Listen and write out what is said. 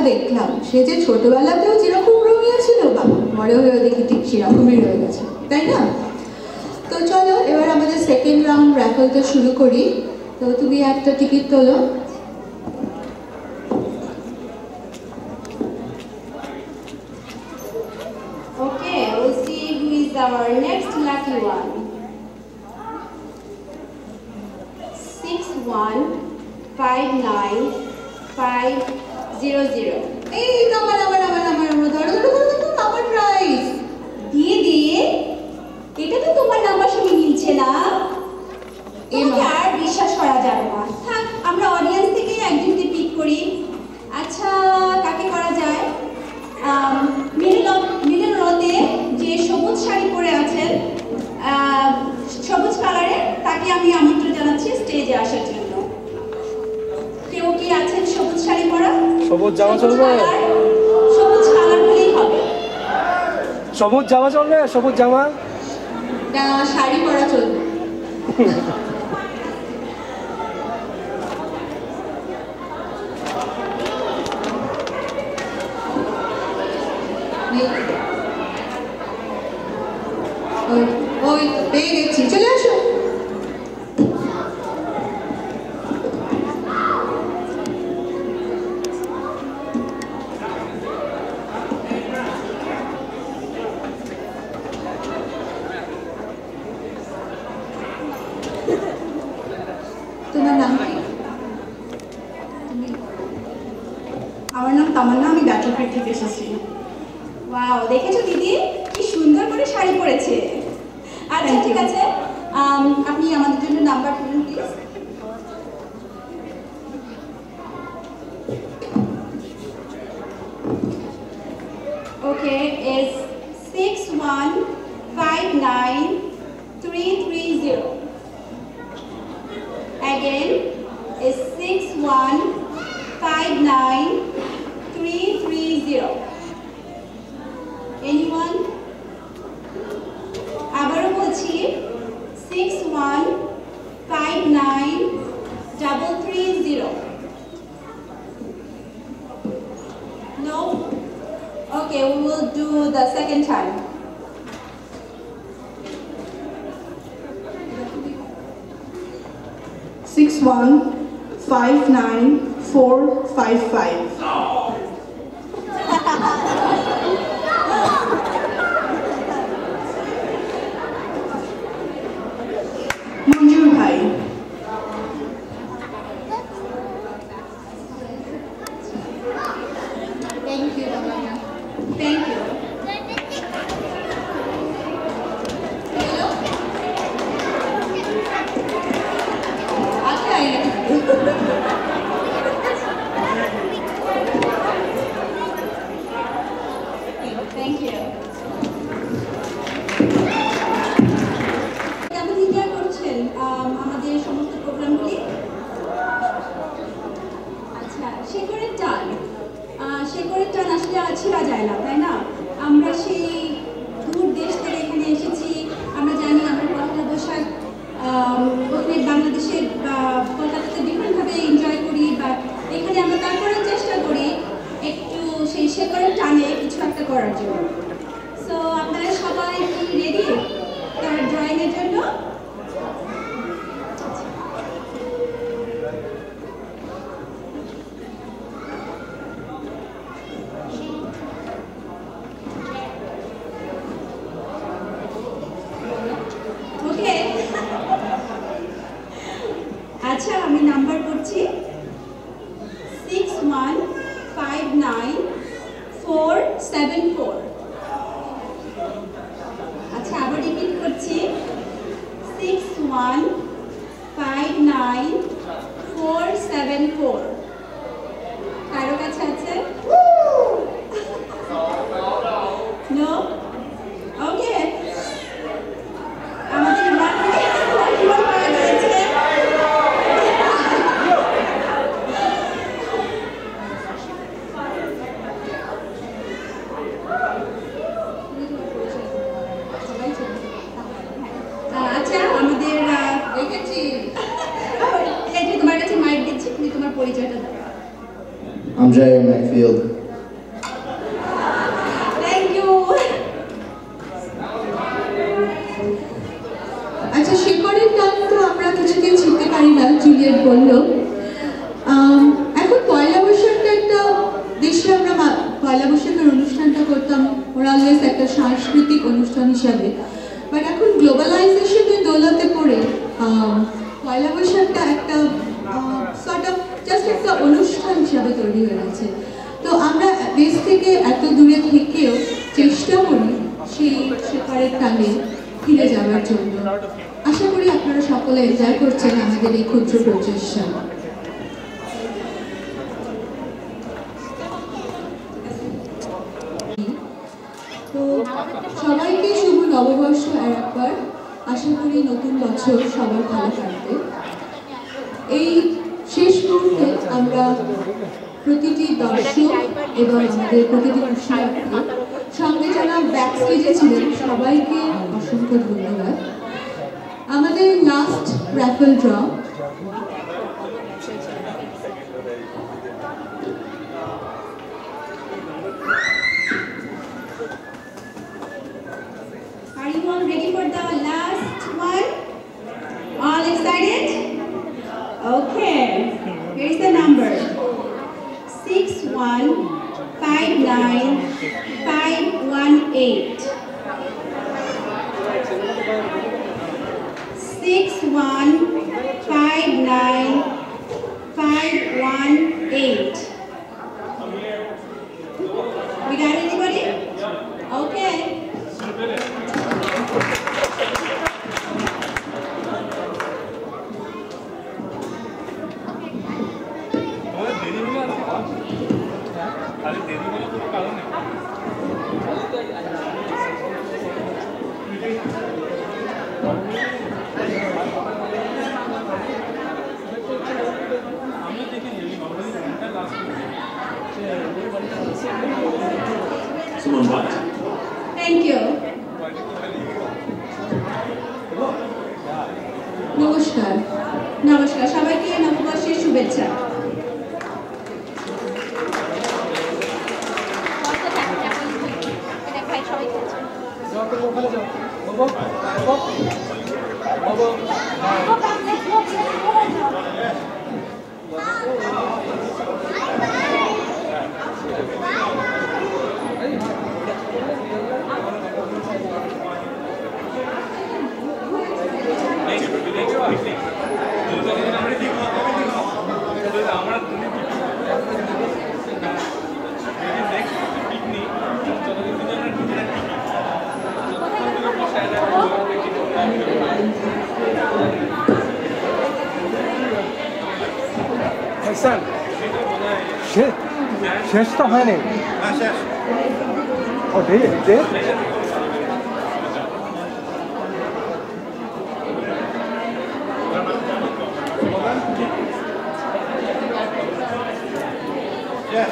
দেখলাম সে যে ছোটবেলাতেও যেরকম রোমিও ছিল, বাবা বড় হয়েও দেখি ঠিক সেরকমই রয়ে গেছে, তাই না? তো চলো এবার আমাদের সেকেন্ড রাউন্ড র্যাফলটা শুরু করি। তো তুমি একটা টিকিট তোলো। Okay, we'll see who is our next lucky one. 6159500. এই তো আমার প্রাইজ দিদি, এটা তো তোমার নাম্বার সঙ্গে মিলছে না। তোমাকে আর বিশ্বাস করা যাবে না। থাক, আমরা অডিয়েন্স থেকে একজনকে পিক করি। আচ্ছা, কাকে করা যায়? মিডল রোতে যে সবুজ শাড়ি পরে আছেন, সবুজ কালারের, তাকে আমি আমন্ত্রণ জানাচ্ছি স্টেজে আসার জন্য। কেউ কি আছেন সবুজ শাড়ি পরা? সবুজ জামা চলবে? সবুজ কালার হলেই হবে। সবুজ জামা চলবে? সবুজ জামা না, শাড়ি পরা চলবে। ওই পেয়ে গেছি, চলে আসো। তোমার নাম কি? আমার নাম তামান্না, আমি ব্যাটলফিল্ড থেকে এসেছি। ওয়াও, দেখেছো দিদি কি সুন্দর করে শাড়ি পরেছে। আচ্ছা ঠিক আছে, আপনি আমাদের জন্য নাম্বার বলুন please. Okay, is 6159330. Again is 6159330. Anyone? আবারও বলছি 6159330. No? Okay, we will do the second time. 6159455. Manjur ভাই। Thank you. Thank you. Thank you. কেমন এনজয় করছেন আমাদের সমস্ত প্রোগ্রামগুলি? আচ্ছা, শেখরের টান আসলে ছেড়া যায় না, তাই না? আমরা সেই দূর দেশ থেকে এখানে এসেছি। আমরা জানি আমরা পয়লা বৈশাখ ওখানে বাংলাদেশের বা কলকাতাতে বিভিন্নভাবে এনজয় করি, বা এখানে আমরা তারপরে চেষ্টা করি একটু সেই শেখরের টানে কিছু একটা করার জন্য। সো আপনারা সবাই কি রেডি তার ড্রয়িংয়ের জন্য? ওকে, আচ্ছা আমি নাম্বার করছি 6159474. আচ্ছা, আবার রিপিট করছি 6159474. কারো কাছে আছে? নো? ওকে, আমাদের আচ্ছা, আমাদের দেখেছি তোমার কাছে মাইক দিচ্ছি, তুমি তোমার পরিচয়টা দাও। I'm Jay Macfield. বললো। এখন পয়লা বৈশাখটা একটা দেশে আমরা পয়লা বৈশাখের অনুষ্ঠানটা করতাম মোরাললেস একটা সাংস্কৃতিক অনুষ্ঠান হিসাবে, বাট এখন গ্লোবালাইজেশনের দৌলতে পড়ে পয়লা বৈশাখটা একটা সর্ট অফ জাস্ট একটা অনুষ্ঠান হিসাবে তৈরি হয়ে গেছে। তো আমরা দেশ থেকে এত দূরে থেকেও চেষ্টা করি সেই শেখারের টানে ফিরে যাওয়ার জন্য। আশা করি আপনারা সকলে এনজয় করছেন আমাদের এই ক্ষুদ্র প্রচেষ্টা। তো সবাইকে শুভ নববর্ষ আর একবার। আশা করি নতুন বছর সবার ভালো কাটবে। এই শেষ মুহূর্তে আমরা প্রতিটি দর্শক এবং আমাদের প্রতিটি দর্শনার্থী সঙ্গে যারা ব্যাকস্টেজে ছিলেন সবাইকে অসংখ্য ধন্যবাদ। আমাদের last raffle draw Are you all ready for the last one? All excited? Okay. Here is the number. 6159518. 6159518. We got anybody? Okay. Someone what? Thank you. নমস্কার। নমস্কার সবাইকে নববর্ষের শুভেচ্ছা। শেষ তো হয়নি। ও ডেট Yes.